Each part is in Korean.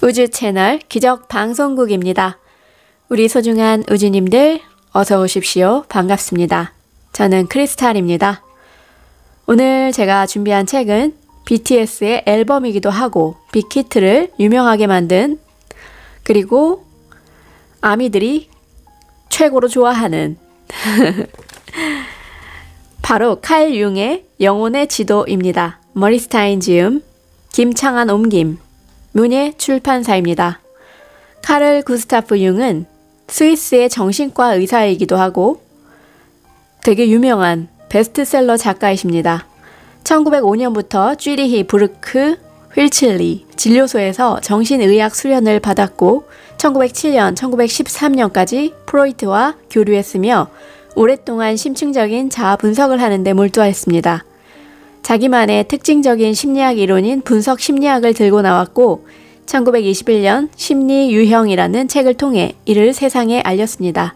우주 채널 기적 방송국입니다. 우리 소중한 우주님들 어서 오십시오. 반갑습니다. 저는 크리스탈입니다. 오늘 제가 준비한 책은 BTS의 앨범이기도 하고 빅히트를 유명하게 만든, 그리고 아미들이 최고로 좋아하는 바로 칼 융의 영혼의 지도입니다. 머리스타인 지음, 김창한 옮김, 문예 출판사입니다. 카를 구스타프 융은 스위스의 정신과 의사이기도 하고 되게 유명한 베스트셀러 작가이십니다. 1905년부터 쥐리히 부르크 휠칠리 진료소에서 정신의학 수련을 받았고 1907년, 1913년까지 프로이트와 교류했으며 오랫동안 심층적인 자아 분석을 하는 데 몰두했습니다. 자기만의 특징적인 심리학 이론인 분석 심리학을 들고 나왔고 1921년 심리 유형이라는 책을 통해 이를 세상에 알렸습니다.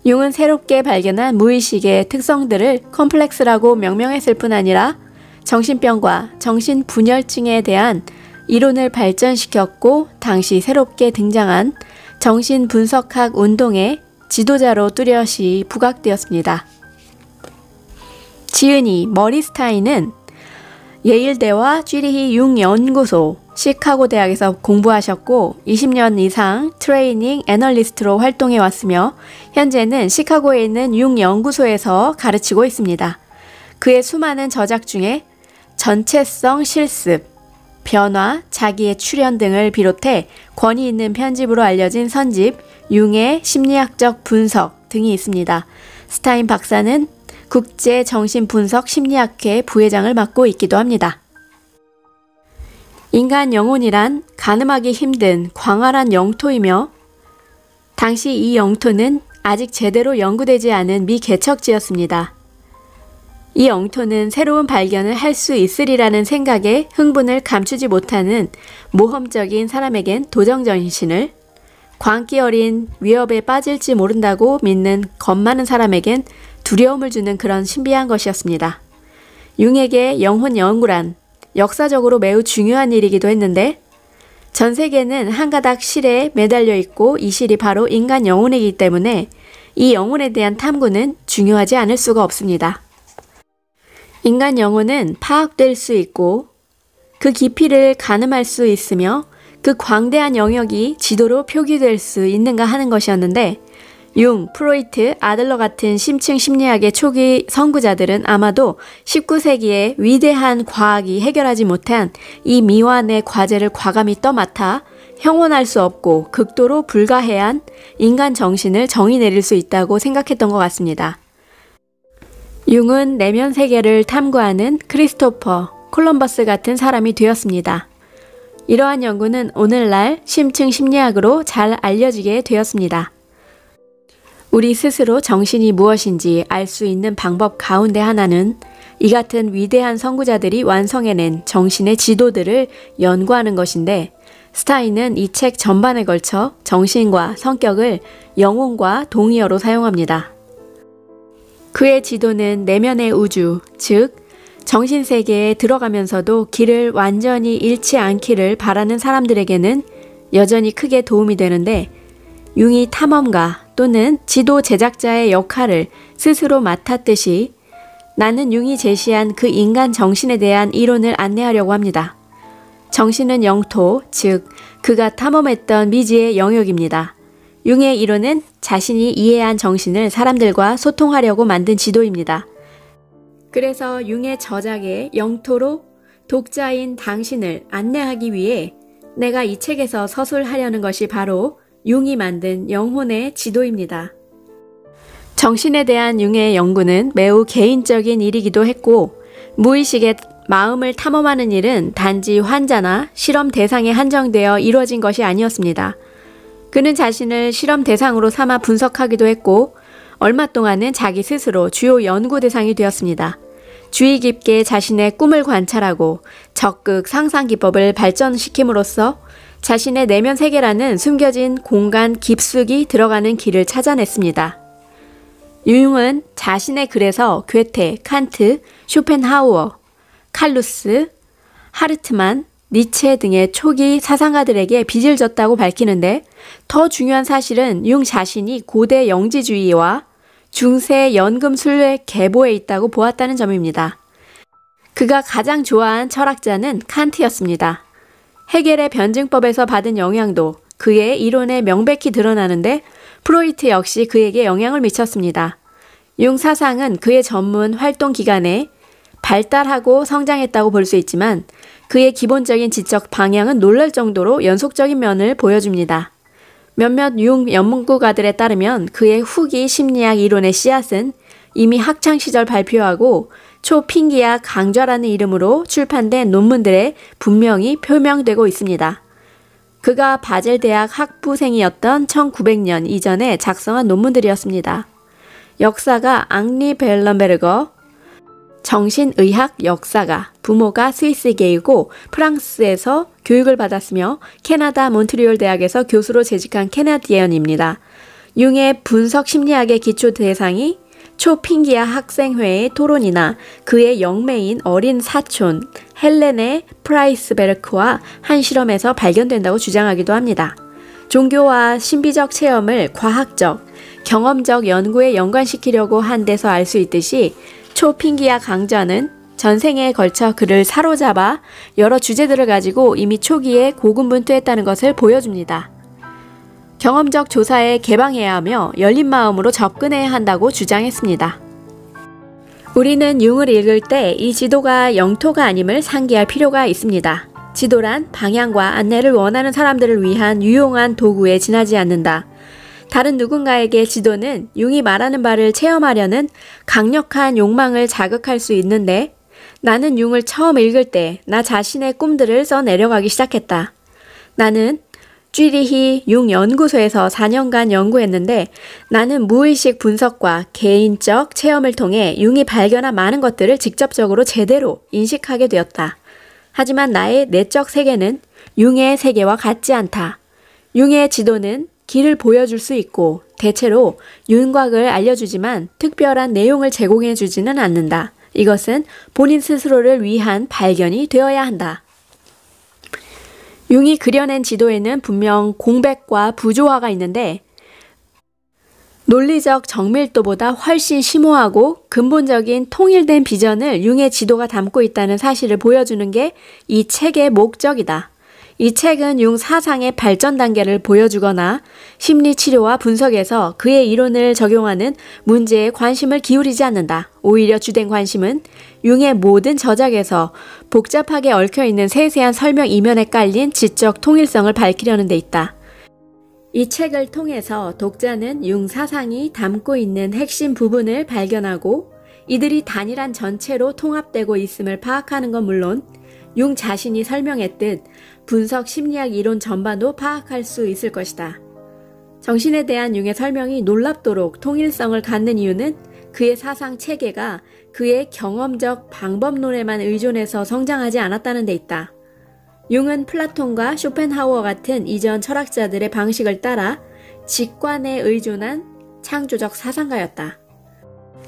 융은 새롭게 발견한 무의식의 특성들을 컴플렉스라고 명명했을 뿐 아니라 정신병과 정신분열증에 대한 이론을 발전시켰고 당시 새롭게 등장한 정신분석학 운동의 지도자로 뚜렷이 부각되었습니다. 지은이 머리스타인은 예일대와 쥐리히 융 연구소, 시카고 대학에서 공부하셨고 20년 이상 트레이닝 애널리스트로 활동해 왔으며 현재는 시카고에 있는 융 연구소에서 가르치고 있습니다. 그의 수많은 저작 중에 전체성 실습, 변화, 자기의 출현 등을 비롯해 권위 있는 편집으로 알려진 선집, 융의 심리학적 분석 등이 있습니다. 스타인 박사는 국제정신분석심리학회 부회장을 맡고 있기도 합니다. 인간 영혼이란 가늠하기 힘든 광활한 영토이며 당시 이 영토는 아직 제대로 연구되지 않은 미개척지였습니다. 이 영토는 새로운 발견을 할 수 있으리라는 생각에 흥분을 감추지 못하는 모험적인 사람에겐 도정정신을, 광기 어린 위협에 빠질지 모른다고 믿는 겁 많은 사람에겐 두려움을 주는 그런 신비한 것이었습니다. 융에게 영혼 연구란 역사적으로 매우 중요한 일이기도 했는데 전 세계는 한 가닥 실에 매달려 있고 이 실이 바로 인간 영혼이기 때문에 이 영혼에 대한 탐구는 중요하지 않을 수가 없습니다. 인간 영혼은 파악될 수 있고 그 깊이를 가늠할 수 있으며 그 광대한 영역이 지도로 표기될 수 있는가 하는 것이었는데 융, 프로이트, 아들러 같은 심층 심리학의 초기 선구자들은 아마도 19세기의 위대한 과학이 해결하지 못한 이 미완의 과제를 과감히 떠맡아 형언할 수 없고 극도로 불가해한 인간 정신을 정의 내릴 수 있다고 생각했던 것 같습니다. 융은 내면 세계를 탐구하는 크리스토퍼 콜럼버스 같은 사람이 되었습니다. 이러한 연구는 오늘날 심층 심리학으로 잘 알려지게 되었습니다. 우리 스스로 정신이 무엇인지 알 수 있는 방법 가운데 하나는 이 같은 위대한 선구자들이 완성해낸 정신의 지도들을 연구하는 것인데 스타인은 이 책 전반에 걸쳐 정신과 성격을 영혼과 동의어로 사용합니다. 그의 지도는 내면의 우주, 즉 정신세계에 들어가면서도 길을 완전히 잃지 않기를 바라는 사람들에게는 여전히 크게 도움이 되는데 융이 탐험가 또는 지도 제작자의 역할을 스스로 맡았듯이 나는 융이 제시한 그 인간 정신에 대한 이론을 안내하려고 합니다. 정신은 영토, 즉 그가 탐험했던 미지의 영역입니다. 융의 이론은 자신이 이해한 정신을 사람들과 소통하려고 만든 지도입니다. 그래서 융의 저작의 영토로 독자인 당신을 안내하기 위해 내가 이 책에서 서술하려는 것이 바로 융이 만든 영혼의 지도입니다. 정신에 대한 융의 연구는 매우 개인적인 일이기도 했고 무의식의 마음을 탐험하는 일은 단지 환자나 실험 대상에 한정되어 이루어진 것이 아니었습니다. 그는 자신을 실험 대상으로 삼아 분석하기도 했고 얼마 동안은 자기 스스로 주요 연구 대상이 되었습니다. 주의 깊게 자신의 꿈을 관찰하고 적극 상상 기법을 발전시킴으로써 자신의 내면 세계라는 숨겨진 공간 깊숙이 들어가는 길을 찾아냈습니다. 융은 자신의 글에서 괴테, 칸트, 쇼펜하우어, 칼루스, 하르트만, 니체 등의 초기 사상가들에게 빚을 졌다고 밝히는데 더 중요한 사실은 융 자신이 고대 영지주의와 중세 연금 순례 계보에 있다고 보았다는 점입니다. 그가 가장 좋아한 철학자는 칸트였습니다. 헤겔의 변증법에서 받은 영향도 그의 이론에 명백히 드러나는데 프로이트 역시 그에게 영향을 미쳤습니다. 융 사상은 그의 전문 활동 기간에 발달하고 성장했다고 볼 수 있지만 그의 기본적인 지적 방향은 놀랄 정도로 연속적인 면을 보여줍니다. 몇몇 융 연구가들에 따르면 그의 후기 심리학 이론의 씨앗은 이미 학창시절 발표하고 초핑기학 강좌라는 이름으로 출판된 논문들에 분명히 표명되고 있습니다. 그가 바젤 대학 학부생이었던 1900년 이전에 작성한 논문들이었습니다. 역사가 앙리 벨럼베르거, 정신의학 역사가, 부모가 스위스계이고 프랑스에서 교육을 받았으며 캐나다 몬트리올 대학에서 교수로 재직한 캐나디언입니다. 융의 분석 심리학의 기초 대상이 초핑기아 학생회의 토론이나 그의 영매인 어린 사촌 헬레네 프라이스베르크와 한 실험에서 발견된다고 주장하기도 합니다. 종교와 신비적 체험을 과학적, 경험적 연구에 연관시키려고 한 데서 알 수 있듯이 초핑기아 강좌는 전생에 걸쳐 그를 사로잡아 여러 주제들을 가지고 이미 초기에 고군분투했다는 것을 보여줍니다. 경험적 조사에 개방해야 하며 열린 마음으로 접근해야 한다고 주장했습니다. 우리는 융을 읽을 때 이 지도가 영토가 아님을 상기할 필요가 있습니다. 지도란 방향과 안내를 원하는 사람들을 위한 유용한 도구에 지나지 않는다. 다른 누군가에게 지도는 융이 말하는 바를 체험하려는 강력한 욕망을 자극할 수 있는데 나는 융을 처음 읽을 때 나 자신의 꿈들을 써내려가기 시작했다. 나는 쥐리히 융 연구소에서 4년간 연구했는데 나는 무의식 분석과 개인적 체험을 통해 융이 발견한 많은 것들을 직접적으로 제대로 인식하게 되었다. 하지만 나의 내적 세계는 융의 세계와 같지 않다. 융의 지도는 길을 보여줄 수 있고 대체로 윤곽을 알려주지만 특별한 내용을 제공해주지는 않는다. 이것은 본인 스스로를 위한 발견이 되어야 한다. 융이 그려낸 지도에는 분명 공백과 부조화가 있는데 논리적 정밀도보다 훨씬 심오하고 근본적인 통일된 비전을 융의 지도가 담고 있다는 사실을 보여주는 게 이 책의 목적이다. 이 책은 융 사상의 발전 단계를 보여주거나 심리치료와 분석에서 그의 이론을 적용하는 문제에 관심을 기울이지 않는다. 오히려 주된 관심은 융의 모든 저작에서 복잡하게 얽혀있는 세세한 설명 이면에 깔린 지적 통일성을 밝히려는 데 있다. 이 책을 통해서 독자는 융 사상이 담고 있는 핵심 부분을 발견하고 이들이 단일한 전체로 통합되고 있음을 파악하는 건 물론 융 자신이 설명했듯 분석 심리학 이론 전반도 파악할 수 있을 것이다. 정신에 대한 융의 설명이 놀랍도록 통일성을 갖는 이유는 그의 사상 체계가 그의 경험적 방법론에만 의존해서 성장하지 않았다는 데 있다. 융은 플라톤과 쇼펜하우어 같은 이전 철학자들의 방식을 따라 직관에 의존한 창조적 사상가였다.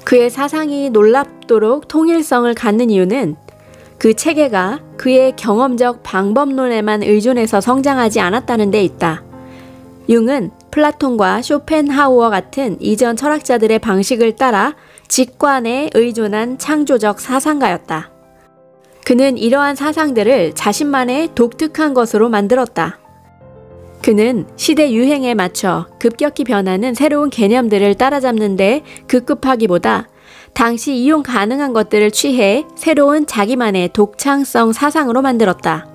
그의 사상이 놀랍도록 통일성을 갖는 이유는 그 체계가 그의 경험적 방법론에만 의존해서 성장하지 않았다는 데 있다. 융은 플라톤과 쇼펜하우어 같은 이전 철학자들의 방식을 따라 직관에 의존한 창조적 사상가였다. 그는 이러한 사상들을 자신만의 독특한 것으로 만들었다. 그는 시대 유행에 맞춰 급격히 변하는 새로운 개념들을 따라잡는 데 급급하기보다 당시 이용 가능한 것들을 취해 새로운 자기만의 독창성 사상으로 만들었다.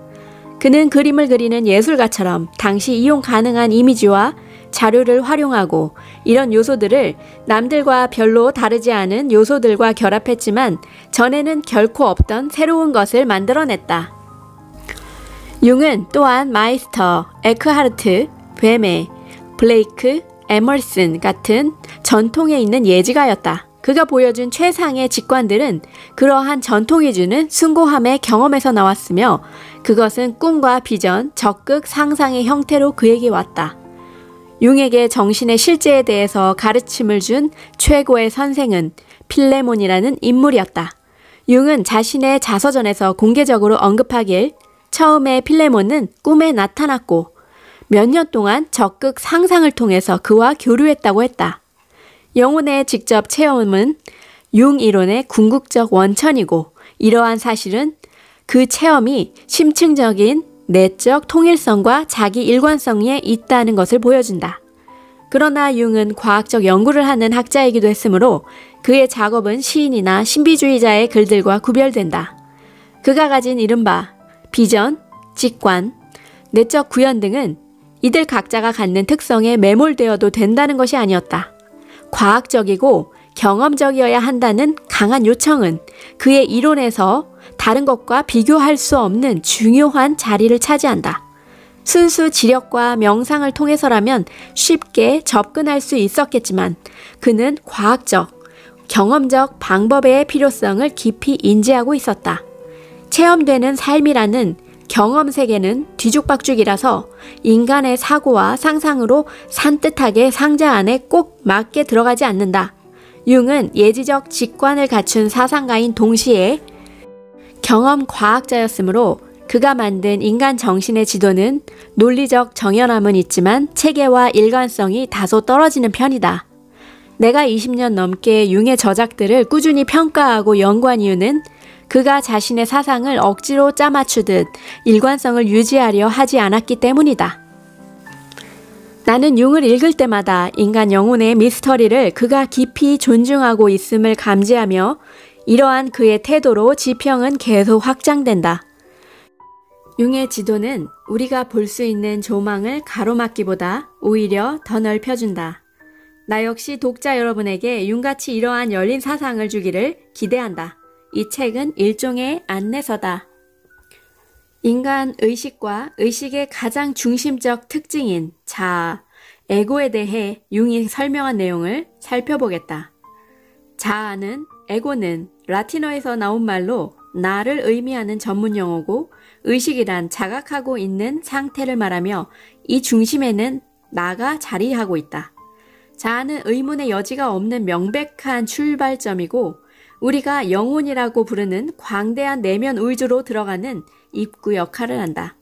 그는 그림을 그리는 예술가처럼 당시 이용 가능한 이미지와 자료를 활용하고 이런 요소들을 남들과 별로 다르지 않은 요소들과 결합했지만 전에는 결코 없던 새로운 것을 만들어냈다. 융은 또한 마이스터, 에크하르트, 베메, 블레이크, 에머슨 같은 전통에 있는 예지가였다. 그가 보여준 최상의 직관들은 그러한 전통이 주는 숭고함의 경험에서 나왔으며 그것은 꿈과 비전, 적극 상상의 형태로 그에게 왔다. 융에게 정신의 실제에 대해서 가르침을 준 최고의 선생은 필레몬이라는 인물이었다. 융은 자신의 자서전에서 공개적으로 언급하길 처음에 필레몬은 꿈에 나타났고 몇 년 동안 적극 상상을 통해서 그와 교류했다고 했다. 영혼의 직접 체험은 융 이론의 궁극적 원천이고 이러한 사실은 그 체험이 심층적인 내적 통일성과 자기 일관성에 있다는 것을 보여준다. 그러나 융은 과학적 연구를 하는 학자이기도 했으므로 그의 작업은 시인이나 신비주의자의 글들과 구별된다. 그가 가진 이른바 비전, 직관, 내적 구현 등은 이들 각자가 갖는 특성에 매몰되어도 된다는 것이 아니었다. 과학적이고 경험적이어야 한다는 강한 요청은 그의 이론에서 다른 것과 비교할 수 없는 중요한 자리를 차지한다. 순수 지력과 명상을 통해서라면 쉽게 접근할 수 있었겠지만 그는 과학적, 경험적 방법의 필요성을 깊이 인지하고 있었다. 체험되는 삶이라는 경험 세계는 뒤죽박죽이라서 인간의 사고와 상상으로 산뜻하게 상자 안에 꼭 맞게 들어가지 않는다. 융은 예지적 직관을 갖춘 사상가인 동시에 경험 과학자였으므로 그가 만든 인간 정신의 지도는 논리적 정연함은 있지만 체계와 일관성이 다소 떨어지는 편이다. 내가 20년 넘게 융의 저작들을 꾸준히 평가하고 연구한 이유는 그가 자신의 사상을 억지로 짜맞추듯 일관성을 유지하려 하지 않았기 때문이다. 나는 융을 읽을 때마다 인간 영혼의 미스터리를 그가 깊이 존중하고 있음을 감지하며 이러한 그의 태도로 지평은 계속 확장된다. 융의 지도는 우리가 볼 수 있는 조망을 가로막기보다 오히려 더 넓혀준다. 나 역시 독자 여러분에게 융같이 이러한 열린 사상을 주기를 기대한다. 이 책은 일종의 안내서다. 인간 의식과 의식의 가장 중심적 특징인 자아, 에고에 대해 융이 설명한 내용을 살펴보겠다. 자아는, 에고는 라틴어에서 나온 말로 나를 의미하는 전문 용어고 의식이란 자각하고 있는 상태를 말하며 이 중심에는 나가 자리하고 있다. 자아는 의문의 여지가 없는 명백한 출발점이고 우리가 영혼이라고 부르는 광대한 내면 우주로 들어가는 입구 역할을 한다.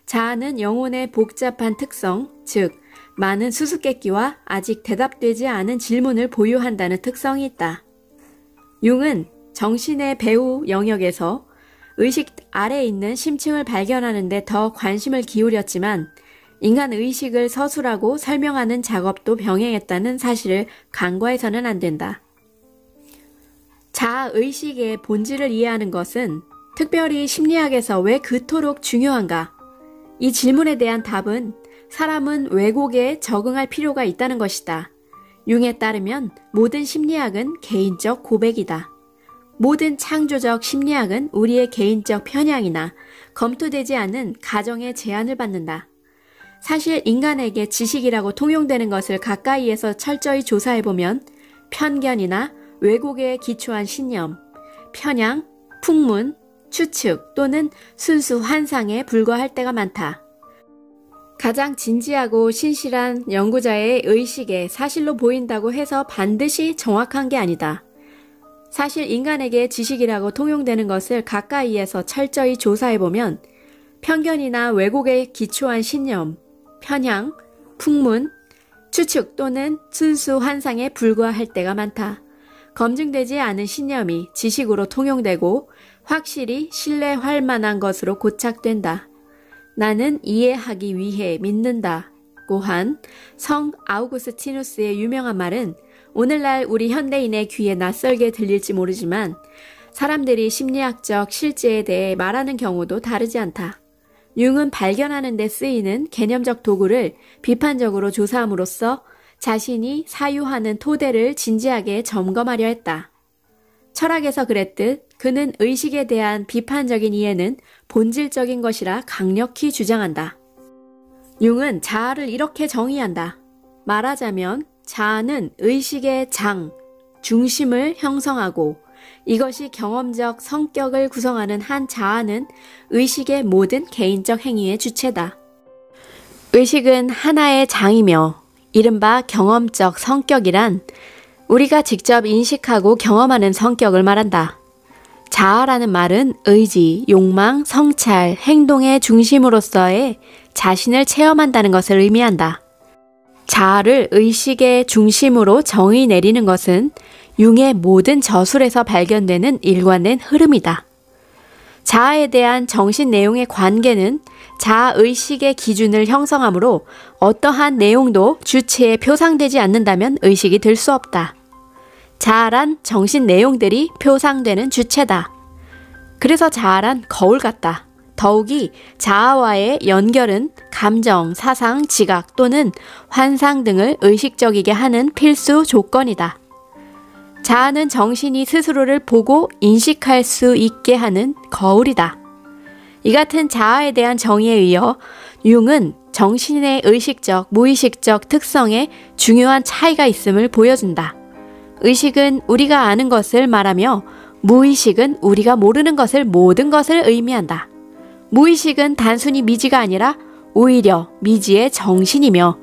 자아는 영혼의 복잡한 특성, 즉 많은 수수께끼와 아직 대답되지 않은 질문을 보유한다는 특성이 있다. 융은 정신의 배후 영역에서 의식 아래에 있는 심층을 발견하는 데 더 관심을 기울였지만 인간 의식을 서술하고 설명하는 작업도 병행했다는 사실을 간과해서는 안 된다. 자아의식의 본질을 이해하는 것은 특별히 심리학에서 왜 그토록 중요한가? 이 질문에 대한 답은 사람은 왜곡에 적응할 필요가 있다는 것이다. 융에 따르면 모든 심리학은 개인적 고백이다. 모든 창조적 심리학은 우리의 개인적 편향이나 검토되지 않은 가정의 제한을 받는다. 사실 인간에게 지식이라고 통용되는 것을 가까이에서 철저히 조사해보면 편견이나 왜곡에 기초한 신념, 편향, 풍문, 추측 또는 순수 환상에 불과할 때가 많다. 가장 진지하고 신실한 연구자의 의식에 사실로 보인다고 해서 반드시 정확한 게 아니다. 사실 인간에게 지식이라고 통용되는 것을 가까이에서 철저히 조사해보면 편견이나 왜곡에 기초한 신념, 편향, 풍문, 추측 또는 순수 환상에 불과할 때가 많다. 검증되지 않은 신념이 지식으로 통용되고 확실히 신뢰할 만한 것으로 고착된다. 나는 이해하기 위해 믿는다고 한 성 아우구스티누스의 유명한 말은 오늘날 우리 현대인의 귀에 낯설게 들릴지 모르지만 사람들이 심리학적 실제에 대해 말하는 경우도 다르지 않다. 융은 발견하는 데 쓰이는 개념적 도구를 비판적으로 조사함으로써 자신이 사유하는 토대를 진지하게 점검하려 했다. 철학에서 그랬듯 그는 의식에 대한 비판적인 이해는 본질적인 것이라 강력히 주장한다. 융은 자아를 이렇게 정의한다. 말하자면 자아는 의식의 장, 중심을 형성하고 이것이 경험적 성격을 구성하는 한 자아는 의식의 모든 개인적 행위의 주체다. 의식은 하나의 장이며 이른바 경험적 성격이란 우리가 직접 인식하고 경험하는 성격을 말한다. 자아라는 말은 의지, 욕망, 성찰, 행동의 중심으로서의 자신을 체험한다는 것을 의미한다. 자아를 의식의 중심으로 정의 내리는 것은 융의 모든 저술에서 발견되는 일관된 흐름이다. 자아에 대한 정신 내용의 관계는 자아의식의 기준을 형성하므로 어떠한 내용도 주체에 표상되지 않는다면 의식이 될 수 없다. 자아란 정신 내용들이 표상되는 주체다. 그래서 자아란 거울 같다. 더욱이 자아와의 연결은 감정, 사상, 지각 또는 환상 등을 의식적이게 하는 필수 조건이다. 자아는 정신이 스스로를 보고 인식할 수 있게 하는 거울이다. 이 같은 자아에 대한 정의에 이어 융은 정신의 의식적, 무의식적 특성에 중요한 차이가 있음을 보여준다. 의식은 우리가 아는 것을 말하며 무의식은 우리가 모르는 것을 모든 것을 의미한다. 무의식은 단순히 미지가 아니라 오히려 미지의 정신이며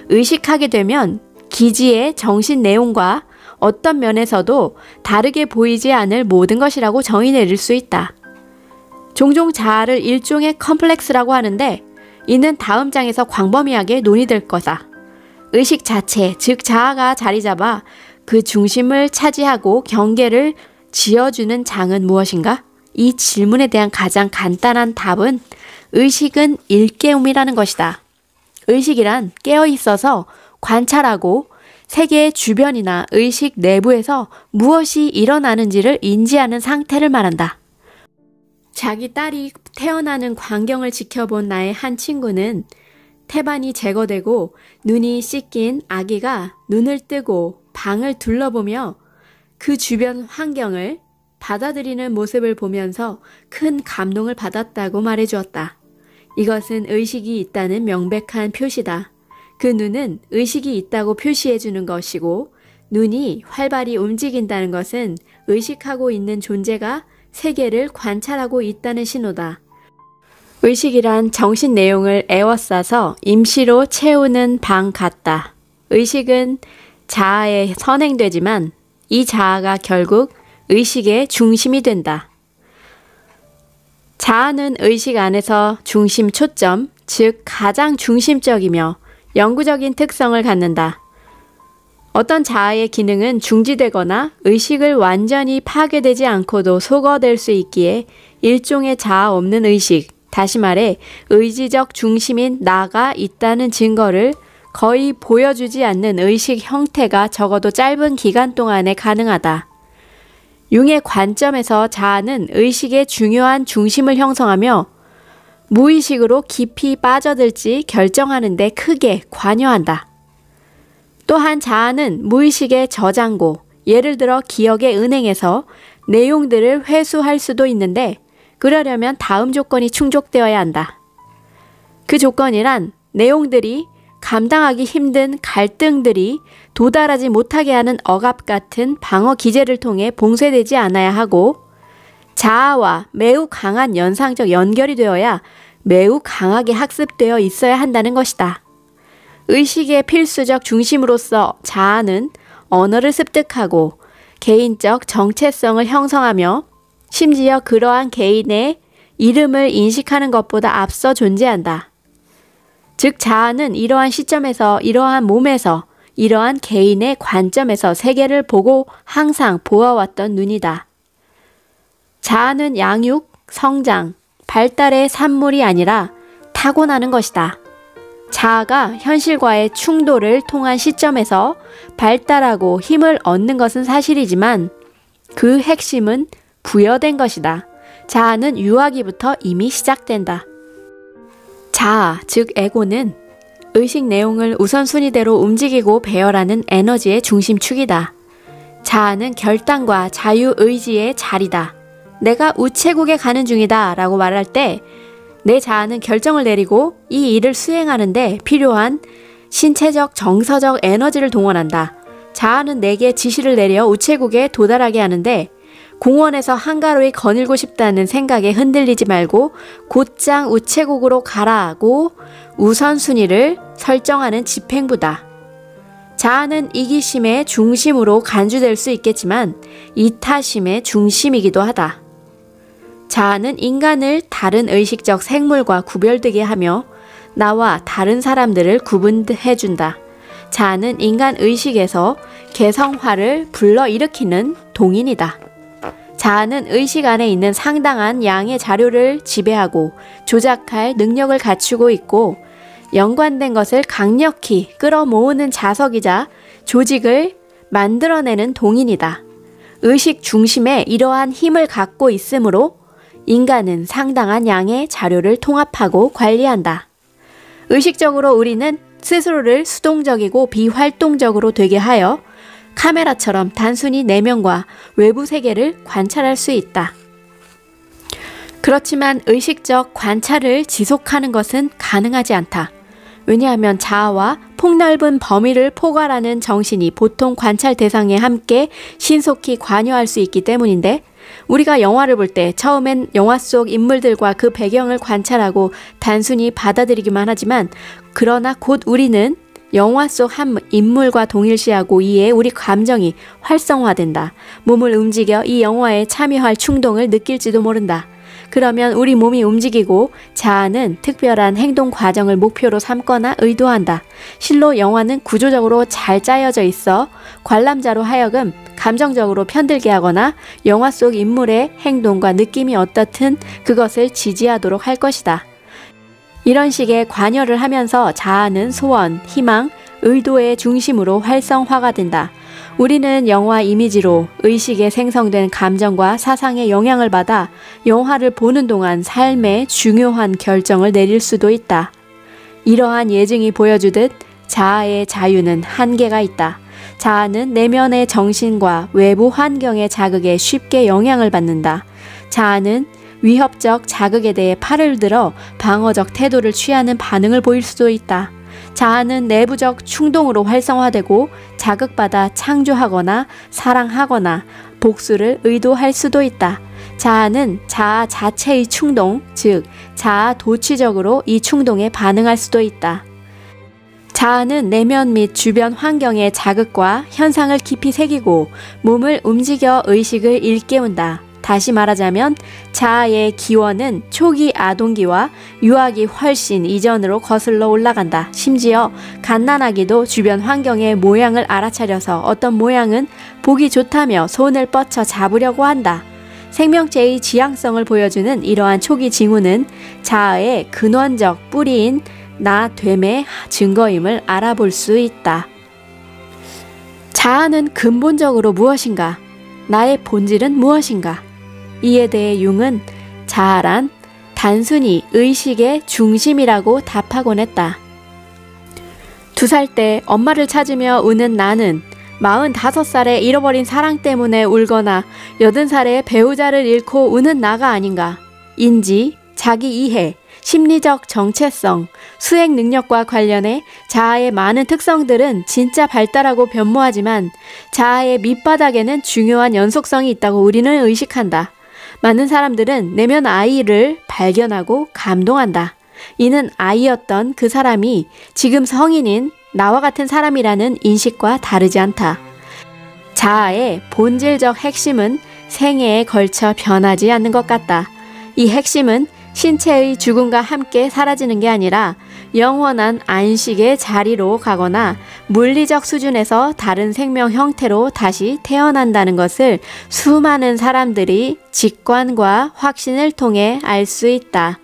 의식하게 되면 기지의 정신 내용과 어떤 면에서도 다르게 보이지 않을 모든 것이라고 정의 내릴 수 있다. 종종 자아를 일종의 컴플렉스라고 하는데 이는 다음 장에서 광범위하게 논의될 거다. 의식 자체, 즉 자아가 자리 잡아 그 중심을 차지하고 경계를 지어주는 장은 무엇인가? 이 질문에 대한 가장 간단한 답은 의식은 일깨움이라는 것이다. 의식이란 깨어있어서 관찰하고 세계의 주변이나 의식 내부에서 무엇이 일어나는지를 인지하는 상태를 말한다. 자기 딸이 태어나는 광경을 지켜본 나의 한 친구는 태반이 제거되고 눈이 씻긴 아기가 눈을 뜨고 방을 둘러보며 그 주변 환경을 받아들이는 모습을 보면서 큰 감동을 받았다고 말해주었다. 이것은 의식이 있다는 명백한 표시다. 그 눈은 의식이 있다고 표시해주는 것이고 눈이 활발히 움직인다는 것은 의식하고 있는 존재가 세계를 관찰하고 있다는 신호다. 의식이란 정신 내용을 에워싸서 임시로 채우는 방 같다. 의식은 자아에 선행되지만 이 자아가 결국 의식의 중심이 된다. 자아는 의식 안에서 중심 초점, 즉 가장 중심적이며 영구적인 특성을 갖는다. 어떤 자아의 기능은 중지되거나 의식을 완전히 파괴되지 않고도 소거될 수 있기에 일종의 자아 없는 의식, 다시 말해 의지적 중심인 나가 있다는 증거를 거의 보여주지 않는 의식 형태가 적어도 짧은 기간 동안에 가능하다. 융의 관점에서 자아는 의식의 중요한 중심을 형성하며 무의식으로 깊이 빠져들지 결정하는 데 크게 관여한다. 또한 자아는 무의식의 저장고, 예를 들어 기억의 은행에서 내용들을 회수할 수도 있는데 그러려면 다음 조건이 충족되어야 한다. 그 조건이란 내용들이 감당하기 힘든 갈등들이 도달하지 못하게 하는 억압 같은 방어 기제를 통해 봉쇄되지 않아야 하고 자아와 매우 강한 연상적 연결이 되어야 매우 강하게 학습되어 있어야 한다는 것이다. 의식의 필수적 중심으로서 자아는 언어를 습득하고 개인적 정체성을 형성하며 심지어 그러한 개인의 이름을 인식하는 것보다 앞서 존재한다. 즉 자아는 이러한 시점에서 이러한 몸에서 이러한 개인의 관점에서 세계를 보고 항상 보아왔던 눈이다. 자아는 양육, 성장, 발달의 산물이 아니라 타고나는 것이다. 자아가 현실과의 충돌을 통한 시점에서 발달하고 힘을 얻는 것은 사실이지만 그 핵심은 부여된 것이다. 자아는 유아기부터 이미 시작된다. 자아, 즉 에고는 의식 내용을 우선순위대로 움직이고 배열하는 에너지의 중심축이다. 자아는 결단과 자유의지의 자리다. 내가 우체국에 가는 중이다 라고 말할 때 내 자아는 결정을 내리고 이 일을 수행하는데 필요한 신체적, 정서적 에너지를 동원한다. 자아는 내게 지시를 내려 우체국에 도달하게 하는데 공원에서 한가로이 거닐고 싶다는 생각에 흔들리지 말고 곧장 우체국으로 가라고 우선순위를 설정하는 집행부다. 자아는 이기심의 중심으로 간주될 수 있겠지만 이타심의 중심이기도 하다. 자아는 인간을 다른 의식적 생물과 구별되게 하며 나와 다른 사람들을 구분해준다. 자아는 인간 의식에서 개성화를 불러일으키는 동인이다. 자아는 의식 안에 있는 상당한 양의 자료를 지배하고 조작할 능력을 갖추고 있고 연관된 것을 강력히 끌어모으는 자석이자 조직을 만들어내는 동인이다. 의식 중심에 이러한 힘을 갖고 있으므로 인간은 상당한 양의 자료를 통합하고 관리한다. 의식적으로 우리는 스스로를 수동적이고 비활동적으로 되게 하여 카메라처럼 단순히 내면과 외부 세계를 관찰할 수 있다. 그렇지만 의식적 관찰을 지속하는 것은 가능하지 않다. 왜냐하면 자아와 폭넓은 범위를 포괄하는 정신이 보통 관찰 대상에 함께 신속히 관여할 수 있기 때문인데 우리가 영화를 볼 때 처음엔 영화 속 인물들과 그 배경을 관찰하고 단순히 받아들이기만 하지만 그러나 곧 우리는 영화 속 한 인물과 동일시하고 이에 우리 감정이 활성화된다. 몸을 움직여 이 영화에 참여할 충동을 느낄지도 모른다. 그러면 우리 몸이 움직이고 자아는 특별한 행동 과정을 목표로 삼거나 의도한다. 실로 영화는 구조적으로 잘 짜여져 있어 관람자로 하여금 감정적으로 편들게 하거나 영화 속 인물의 행동과 느낌이 어떻든 그것을 지지하도록 할 것이다. 이런 식의 관여를 하면서 자아는 소원, 희망, 의도의 중심으로 활성화가 된다. 우리는 영화 이미지로 의식에 생성된 감정과 사상의 영향을 받아 영화를 보는 동안 삶의 중요한 결정을 내릴 수도 있다. 이러한 예증이 보여주듯 자아의 자유는 한계가 있다. 자아는 내면의 정신과 외부 환경의 자극에 쉽게 영향을 받는다. 자아는 위협적 자극에 대해 팔을 들어 방어적 태도를 취하는 반응을 보일 수도 있다. 자아는 내부적 충동으로 활성화되고 자극받아 창조하거나 사랑하거나 복수를 의도할 수도 있다. 자아는 자아 자체의 충동, 즉 자아 도취적으로 이 충동에 반응할 수도 있다. 자아는 내면 및 주변 환경의 자극과 현상을 깊이 새기고 몸을 움직여 의식을 일깨운다. 다시 말하자면 자아의 기원은 초기 아동기와 유아기 훨씬 이전으로 거슬러 올라간다. 심지어 갓난아기도 주변 환경의 모양을 알아차려서 어떤 모양은 보기 좋다며 손을 뻗쳐 잡으려고 한다. 생명체의 지향성을 보여주는 이러한 초기 징후는 자아의 근원적 뿌리인 나됨의 증거임을 알아볼 수 있다. 자아는 근본적으로 무엇인가? 나의 본질은 무엇인가? 이에 대해 융은 자아란 단순히 의식의 중심이라고 답하곤 했다. 2살 때 엄마를 찾으며 우는 나는 45살에 잃어버린 사랑 때문에 울거나 80살에 배우자를 잃고 우는 나가 아닌가. 인지, 자기 이해, 심리적 정체성, 수행 능력과 관련해 자아의 많은 특성들은 진짜 발달하고 변모하지만 자아의 밑바닥에는 중요한 연속성이 있다고 우리는 의식한다. 많은 사람들은 내면 아이를 발견하고 감동한다. 이는 아이였던 그 사람이 지금 성인인 나와 같은 사람이라는 인식과 다르지 않다. 자아의 본질적 핵심은 생애에 걸쳐 변하지 않는 것 같다. 이 핵심은 신체의 죽음과 함께 사라지는 게 아니라 영원한 안식의 자리로 가거나 물리적 수준에서 다른 생명 형태로 다시 태어난다는 것을 수많은 사람들이 직관과 확신을 통해 알 수 있다.